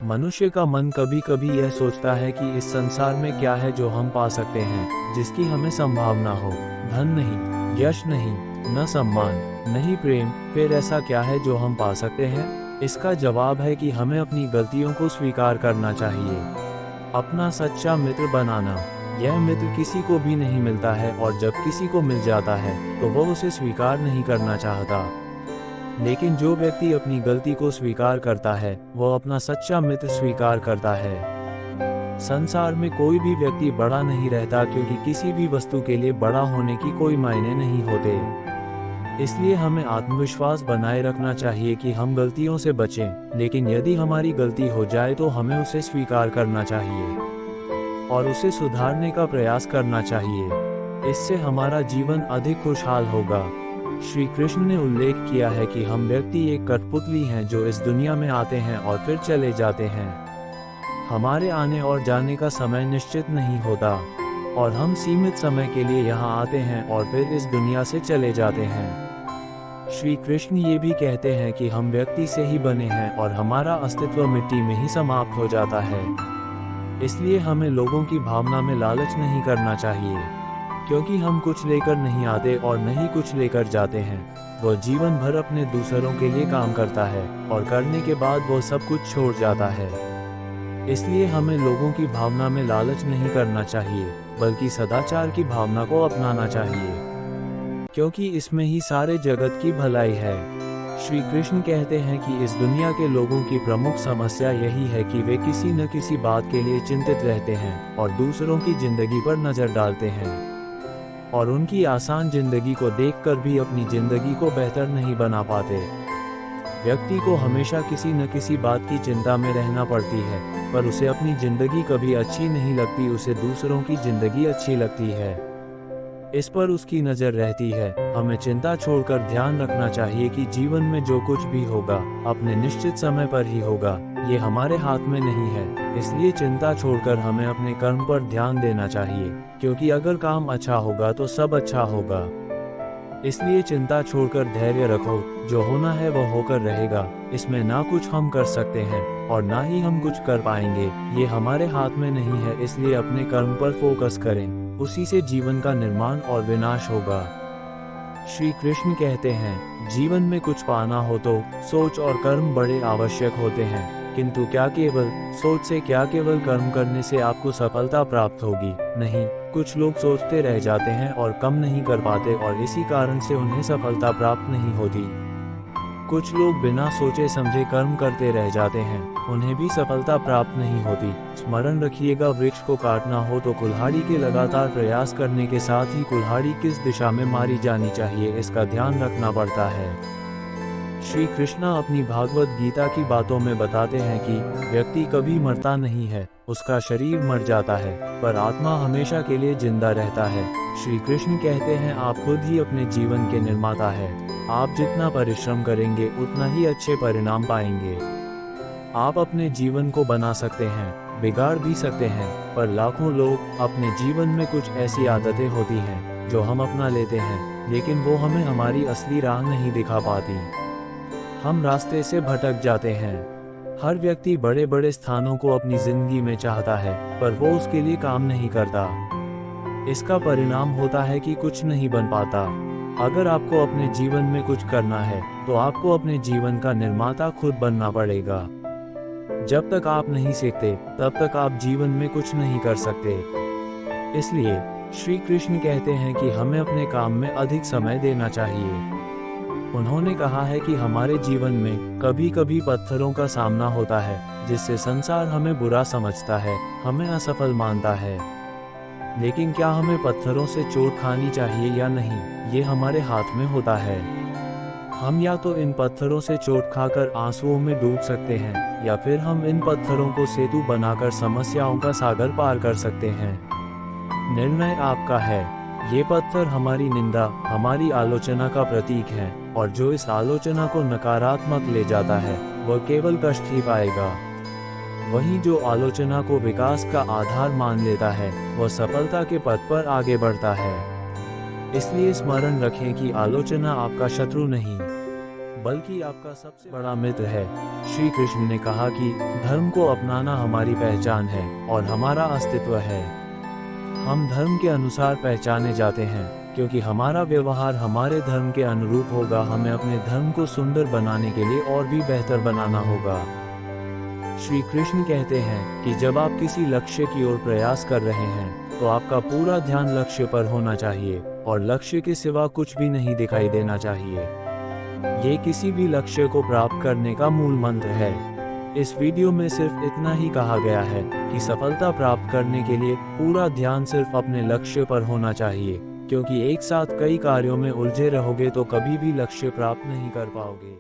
मनुष्य का मन कभी कभी यह सोचता है कि इस संसार में क्या है जो हम पा सकते हैं, जिसकी हमें संभावना हो। धन नहीं, यश नहीं, न सम्मान, नहीं प्रेम। फिर ऐसा क्या है जो हम पा सकते हैं? इसका जवाब है कि हमें अपनी गलतियों को स्वीकार करना चाहिए। अपना सच्चा मित्र बनाना। यह मित्र किसी को भी नहीं मिलता है, और जब किसी को मिल जाता है तो वह उसे स्वीकार नहीं करना चाहता। लेकिन जो व्यक्ति अपनी गलती को स्वीकार करता है, वह अपना सच्चा मित्र स्वीकार करता है। संसार में कोई भी व्यक्ति बड़ा नहीं रहता, क्योंकि किसी भी वस्तु के लिए बड़ा होने की कोई मायने नहीं होते। इसलिए हमें आत्मविश्वास बनाए रखना चाहिए कि हम गलतियों से बचें, लेकिन यदि हमारी गलती हो जाए तो हमें उसे स्वीकार करना चाहिए और उसे सुधारने का प्रयास करना चाहिए। इससे हमारा जीवन अधिक खुशहाल होगा। श्री कृष्ण ने उल्लेख किया है कि हम व्यक्ति एक कठपुतली हैं जो इस दुनिया में आते हैं और फिर चले जाते हैं। हमारे आने और जाने का समय निश्चित नहीं होता, और हम सीमित समय के लिए यहाँ आते हैं और फिर इस दुनिया से चले जाते हैं। श्री कृष्ण ये भी कहते हैं कि हम व्यक्ति से ही बने हैं और हमारा अस्तित्व मिट्टी में ही समाप्त हो जाता है। इसलिए हमें लोगों की भावना में लालच नहीं करना चाहिए, क्योंकि हम कुछ लेकर नहीं आते और नहीं कुछ लेकर जाते हैं। वह जीवन भर अपने दूसरों के लिए काम करता है, और करने के बाद वह सब कुछ छोड़ जाता है। इसलिए हमें लोगों की भावना में लालच नहीं करना चाहिए, बल्कि सदाचार की भावना को अपनाना चाहिए, क्योंकि इसमें ही सारे जगत की भलाई है। श्री कृष्ण कहते हैं कि इस दुनिया के लोगों की प्रमुख समस्या यही है कि वे किसी न किसी बात के लिए चिंतित रहते हैं और दूसरों की जिंदगी पर नजर डालते हैं, और उनकी आसान जिंदगी को देखकर भी अपनी जिंदगी को बेहतर नहीं बना पाते। व्यक्ति को हमेशा किसी न किसी बात की चिंता में रहना पड़ती है, पर उसे अपनी जिंदगी कभी अच्छी नहीं लगती, उसे दूसरों की जिंदगी अच्छी लगती है। इस पर उसकी नजर रहती है। हमें चिंता छोड़कर ध्यान रखना चाहिए कि जीवन में जो कुछ भी होगा अपने निश्चित समय पर ही होगा, ये हमारे हाथ में नहीं है। इसलिए चिंता छोड़कर हमें अपने कर्म पर ध्यान देना चाहिए, क्योंकि अगर काम अच्छा होगा तो सब अच्छा होगा। इसलिए चिंता छोड़कर धैर्य रखो, जो होना है वह होकर रहेगा। इसमें ना कुछ हम कर सकते हैं और ना ही हम कुछ कर पाएंगे, ये हमारे हाथ में नहीं है। इसलिए अपने कर्म पर फोकस करें, उसी से जीवन का निर्माण और विनाश होगा। श्री कृष्ण कहते हैं, जीवन में कुछ पाना हो तो सोच और कर्म बड़े आवश्यक होते हैं, किंतु क्या केवल सोच से, क्या केवल कर्म करने से आपको सफलता प्राप्त होगी? नहीं। कुछ लोग सोचते रह जाते हैं और कम नहीं कर पाते, और इसी कारण से उन्हें सफलता प्राप्त नहीं होती। कुछ लोग बिना सोचे समझे कर्म करते रह जाते हैं, उन्हें भी सफलता प्राप्त नहीं होती। स्मरण रखिएगा, वृक्ष को काटना हो तो कुल्हाड़ी के लगातार प्रयास करने के साथ ही कुल्हाड़ी किस दिशा में मारी जानी चाहिए, इसका ध्यान रखना पड़ता है। श्री कृष्णा अपनी भागवत गीता की बातों में बताते हैं कि व्यक्ति कभी मरता नहीं है, उसका शरीर मर जाता है, पर आत्मा हमेशा के लिए जिंदा रहता है। श्री कृष्ण कहते हैं, आप खुद ही अपने जीवन के निर्माता है। आप जितना परिश्रम करेंगे उतना ही अच्छे परिणाम पाएंगे। आप अपने जीवन को बना सकते हैं, बिगाड़ भी सकते हैं, पर लाखों लोग अपने जीवन में कुछ ऐसी आदतें होती हैं जो हम अपना लेते हैं, लेकिन वो हमें हमारी असली राह नहीं दिखा पाती। हम रास्ते से भटक जाते हैं। हर व्यक्ति बड़े बड़े स्थानों को अपनी जिंदगी में चाहता है, पर वो उसके लिए काम नहीं करता। इसका परिणाम होता है कि कुछ नहीं बन पाता। अगर आपको अपने जीवन में कुछ करना है तो आपको अपने जीवन का निर्माता खुद बनना पड़ेगा। जब तक आप नहीं सीखते तब तक आप जीवन में कुछ नहीं कर सकते। इसलिए श्री कृष्ण कहते हैं कि हमें अपने काम में अधिक समय देना चाहिए। उन्होंने कहा है कि हमारे जीवन में कभी कभी पत्थरों का सामना होता है, जिससे संसार हमें बुरा समझता है, हमें असफल मानता है। लेकिन क्या हमें पत्थरों से चोट खानी चाहिए या नहीं, ये हमारे हाथ में होता है। हम या तो इन पत्थरों से चोट खाकर आंसुओं में डूब सकते हैं, या फिर हम इन पत्थरों को सेतु बनाकर समस्याओं का सागर पार कर सकते हैं। निर्णय आपका है। ये पत्थर हमारी निंदा, हमारी आलोचना का प्रतीक है, और जो इस आलोचना को नकारात्मक ले जाता है वह केवल कष्ट ही पाएगा। वहीं जो आलोचना को विकास का आधार मान लेता है वह सफलता के पथ पर आगे बढ़ता है। इसलिए स्मरण रखें कि आलोचना आपका शत्रु नहीं, बल्कि आपका सबसे बड़ा मित्र है। श्री कृष्ण ने कहा कि धर्म को अपनाना हमारी पहचान है और हमारा अस्तित्व है। हम धर्म के अनुसार पहचाने जाते हैं, क्योंकि हमारा व्यवहार हमारे धर्म के अनुरूप होगा। हमें अपने धर्म को सुंदर बनाने के लिए और भी बेहतर बनाना होगा। श्री कृष्ण कहते हैं कि जब आप किसी लक्ष्य की ओर प्रयास कर रहे हैं तो आपका पूरा ध्यान लक्ष्य पर होना चाहिए और लक्ष्य के सिवा कुछ भी नहीं दिखाई देना चाहिए। ये किसी भी लक्ष्य को प्राप्त करने का मूल मंत्र है। इस वीडियो में सिर्फ इतना ही कहा गया है कि सफलता प्राप्त करने के लिए पूरा ध्यान सिर्फ अपने लक्ष्य पर होना चाहिए, क्योंकि एक साथ कई कार्यों में उलझे रहोगे तो कभी भी लक्ष्य प्राप्त नहीं कर पाओगे।